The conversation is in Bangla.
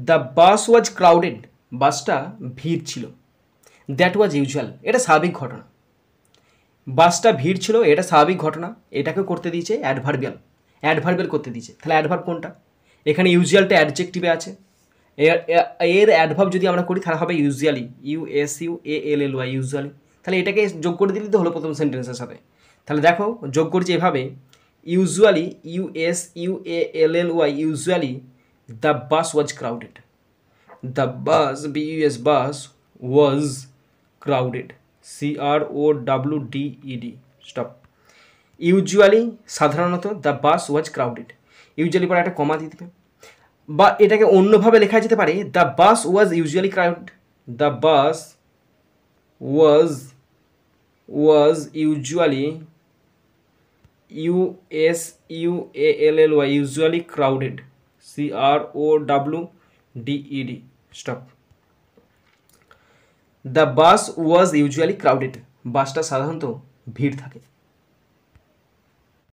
দ্য বাস ওয়াজ ক্রাউডেড, বাসটা ভিড় ছিল। দ্যাট ওয়াজ ইউজুয়াল, এটা স্বাভাবিক ঘটনা। বাসটা ভিড় ছিল, এটা স্বাভাবিক ঘটনা, এটাকে করতে দিয়েছে অ্যাডভার্বিয়াল, অ্যাডভার্বিয়াল করতে দিয়েছে। তাহলে অ্যাডভার্ব কোনটা? এখানে ইউজুয়ালটা অ্যাডজেক্টিভে আছে, এর অ্যাডভার্ব যদি আমরা করি তাহলে হবে ইউজুয়ালি, USUALLY, ইউজুয়ালি। তাহলে এটাকে যোগ করে দিলেই তো হলো প্রথম সেন্টেন্সের সাথে। তাহলে দেখো যোগ করছি এভাবে, usually, USUALLY, usually the bus was crowded, the bus, BUS, bus was crowded, CROWDED, stop. Usually সাধারণত, the bus was crowded, usually পরে একটা কমা দিয়ে দেবে। বা এটাকে অন্যভাবে লেখা যেতে পারে, the bus was usually crowded, the bus was usually, USUALLY, usually crowded, CROWDED, stop. The bus was usually crowded, বাসটা সাধারণত ভিড় থাকে।